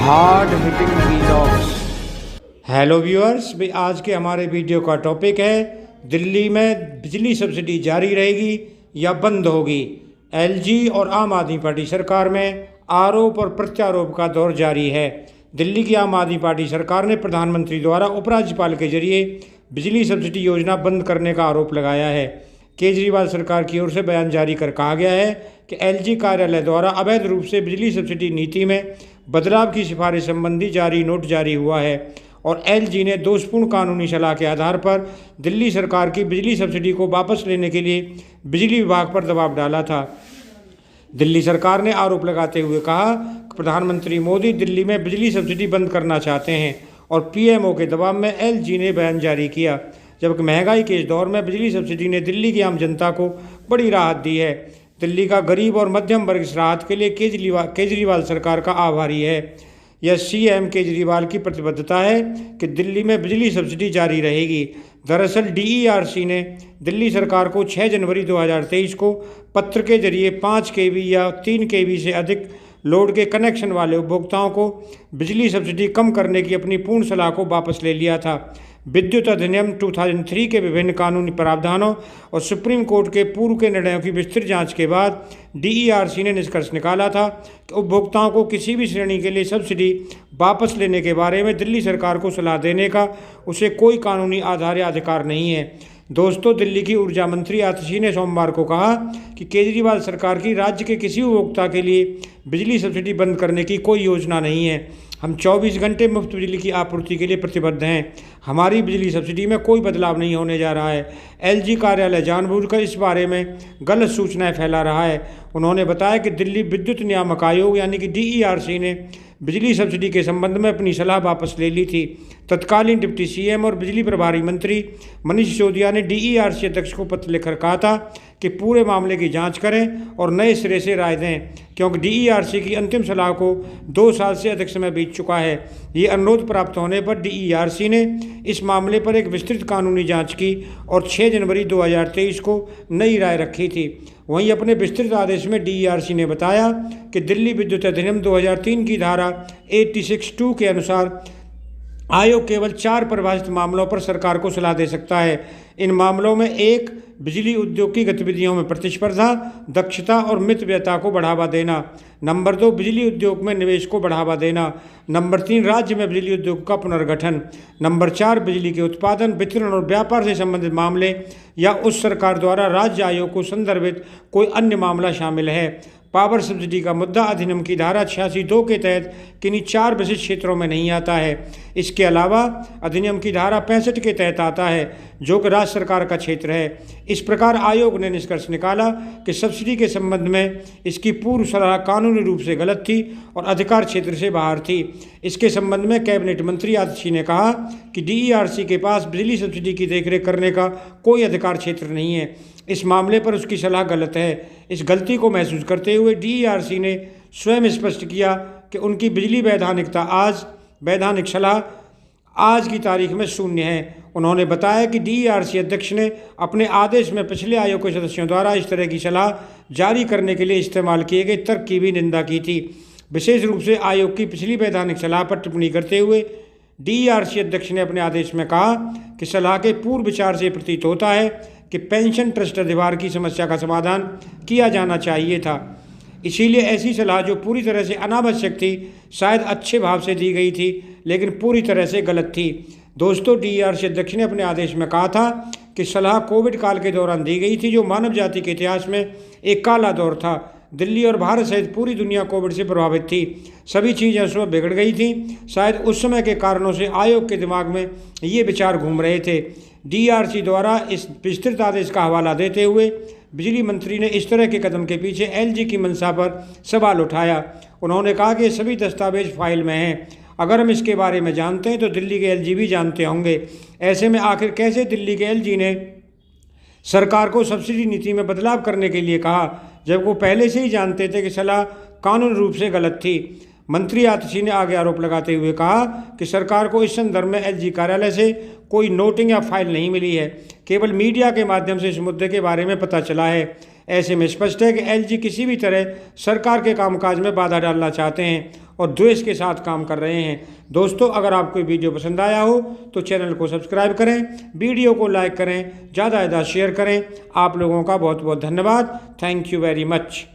Hard hitting vlogs. Hello viewers, भाई आज के हमारे वीडियो का टॉपिक है दिल्ली में बिजली सब्सिडी जारी रहेगी या बंद होगी। एलजी और आम आदमी पार्टी सरकार में आरोप और प्रत्यारोप का दौर जारी है। दिल्ली की आम आदमी पार्टी सरकार ने प्रधानमंत्री द्वारा उपराज्यपाल के जरिए बिजली सब्सिडी योजना बंद करने का आरोप लगाया है। केजरीवाल सरकार की ओर से बयान जारी कर कहा गया है कि एलजी कार्यालय द्वारा अवैध रूप से बिजली सब्सिडी नीति में बदलाव की सिफारिश संबंधी जारी नोट जारी हुआ है और एलजी ने दोषपूर्ण कानूनी सलाह के आधार पर दिल्ली सरकार की बिजली सब्सिडी को वापस लेने के लिए बिजली विभाग पर दबाव डाला था। दिल्ली सरकार ने आरोप लगाते हुए कहा कि प्रधानमंत्री मोदी दिल्ली में बिजली सब्सिडी बंद करना चाहते हैं और पीएमओ के दबाव में एलजी ने बयान जारी किया। जबकि महंगाई के इस दौर में बिजली सब्सिडी ने दिल्ली की आम जनता को बड़ी राहत दी है। दिल्ली का गरीब और मध्यम वर्ग इस राहत के लिए केजरीवाल सरकार का आभारी है। यह सीएम केजरीवाल की प्रतिबद्धता है कि दिल्ली में बिजली सब्सिडी जारी रहेगी। दरअसल डीईआरसी ने दिल्ली सरकार को 6 जनवरी 2023 को पत्र के जरिए 5 केवी या 3 केवी से अधिक लोड के कनेक्शन वाले उपभोक्ताओं को बिजली सब्सिडी कम करने की अपनी पूर्ण सलाह को वापस ले लिया था। विद्युत अधिनियम 2003 के विभिन्न कानूनी प्रावधानों और सुप्रीम कोर्ट के पूर्व के निर्णयों की विस्तृत जांच के बाद डीईआरसी ने निष्कर्ष निकाला था कि उपभोक्ताओं को किसी भी श्रेणी के लिए सब्सिडी वापस लेने के बारे में दिल्ली सरकार को सलाह देने का उसे कोई कानूनी आधार या अधिकार नहीं है। दोस्तों, दिल्ली की ऊर्जा मंत्री आतिशी ने सोमवार को कहा कि केजरीवाल सरकार की राज्य के किसी उपभोक्ता के लिए बिजली सब्सिडी बंद करने की कोई योजना नहीं है। हम 24 घंटे मुफ्त बिजली की आपूर्ति के लिए प्रतिबद्ध हैं। हमारी बिजली सब्सिडी में कोई बदलाव नहीं होने जा रहा है। एलजी कार्यालय जानबूझकर इस बारे में गलत सूचनाएं फैला रहा है। उन्होंने बताया कि दिल्ली विद्युत नियामक आयोग यानी कि डीईआरसी ने बिजली सब्सिडी के संबंध में अपनी सलाह वापस ले ली थी। तत्कालीन डिप्टी सीएम और बिजली प्रभारी मंत्री मनीष सिसोदिया ने डीईआरसी अध्यक्ष को पत्र लिखकर कहा था कि पूरे मामले की जांच करें और नए सिरे से राय दें, क्योंकि डीईआरसी की अंतिम सलाह को 2 साल से अधिक समय बीत चुका है। ये अनुरोध प्राप्त होने पर डीईआरसी ने इस मामले पर एक विस्तृत कानूनी जांच की और 6 जनवरी 2023 को नई राय रखी थी। वहीं अपने विस्तृत आदेश में डीईआरसी ने बताया कि दिल्ली विद्युत अधिनियम 2003 की धारा 86(2) के अनुसार आयोग केवल 4 परिभाषित मामलों पर सरकार को सलाह दे सकता है। इन मामलों में 1 बिजली उद्योग की गतिविधियों में प्रतिस्पर्धा, दक्षता और मितव्ययता को बढ़ावा देना। नंबर 2 बिजली उद्योग में निवेश को बढ़ावा देना। नंबर 3 राज्य में बिजली उद्योग का पुनर्गठन। नंबर 4 बिजली के उत्पादन, वितरण और व्यापार से संबंधित मामले या उस सरकार द्वारा राज्य आयोग को संदर्भित कोई अन्य मामला शामिल है। पावर सब्सिडी का मुद्दा अधिनियम की धारा 86(2) के तहत किन्हीं 4 विशिष्ट क्षेत्रों में नहीं आता है। इसके अलावा अधिनियम की धारा 65 के तहत आता है, जो कि राज्य सरकार का क्षेत्र है। इस प्रकार आयोग ने निष्कर्ष निकाला कि सब्सिडी के संबंध में इसकी पूर्व सलाह कानूनी रूप से गलत थी और अधिकार क्षेत्र से बाहर थी। इसके संबंध में कैबिनेट मंत्री आतिशी ने कहा कि डीईआरसी के पास बिजली सब्सिडी की देखरेख करने का कोई अधिकार क्षेत्र नहीं है। इस मामले पर उसकी सलाह गलत है। इस गलती को महसूस करते हुए डीईआरसी ने स्वयं स्पष्ट किया कि उनकी बिजली वैधानिक सलाह आज की तारीख में शून्य है। उन्होंने बताया कि डीईआरसी अध्यक्ष ने अपने आदेश में पिछले आयोग के सदस्यों द्वारा इस तरह की सलाह जारी करने के लिए इस्तेमाल किए गए तर्क की भी निंदा की थी। विशेष रूप से आयोग की पिछली वैधानिक सलाह पर टिप्पणी करते हुए डीईआरसी अध्यक्ष ने अपने आदेश में कहा कि सलाह के पूर्व विचार से प्रतीत होता है कि पेंशन ट्रस्ट अधिभार की समस्या का समाधान किया जाना चाहिए था। इसीलिए ऐसी सलाह जो पूरी तरह से अनावश्यक थी शायद अच्छे भाव से दी गई थी, लेकिन पूरी तरह से गलत थी। दोस्तों, डीईआरसी अध्यक्ष ने अपने आदेश में कहा था कि सलाह कोविड काल के दौरान दी गई थी, जो मानव जाति के इतिहास में एक काला दौर था। दिल्ली और भारत सहित पूरी दुनिया कोविड से प्रभावित थी। सभी चीज़ें उस वक्त बिगड़ गई थी। शायद उस समय के कारणों से आयोग के दिमाग में ये विचार घूम रहे थे। डीईआरसी द्वारा इस विस्तृत आदेश का हवाला देते हुए बिजली मंत्री ने इस तरह के कदम के पीछे एलजी की मंशा पर सवाल उठाया। उन्होंने कहा कि ये सभी दस्तावेज फाइल में हैं। अगर हम इसके बारे में जानते हैं तो दिल्ली के एलजी भी जानते होंगे। ऐसे में आखिर कैसे दिल्ली के एलजी ने सरकार को सब्सिडी नीति में बदलाव करने के लिए कहा, जब वो पहले से ही जानते थे कि सलाह कानूनी रूप से गलत थी। मंत्री आतिशी ने आगे आरोप लगाते हुए कहा कि सरकार को इस संदर्भ में एलजी कार्यालय से कोई नोटिंग या फाइल नहीं मिली है। केवल मीडिया के माध्यम से इस मुद्दे के बारे में पता चला है। ऐसे में स्पष्ट है कि एलजी किसी भी तरह सरकार के कामकाज में बाधा डालना चाहते हैं और द्वेष के साथ काम कर रहे हैं। दोस्तों, अगर आपको वीडियो पसंद आया हो तो चैनल को सब्सक्राइब करें, वीडियो को लाइक करें, ज़्यादा से ज़्यादा शेयर करें। आप लोगों का बहुत बहुत धन्यवाद। Thank you very much.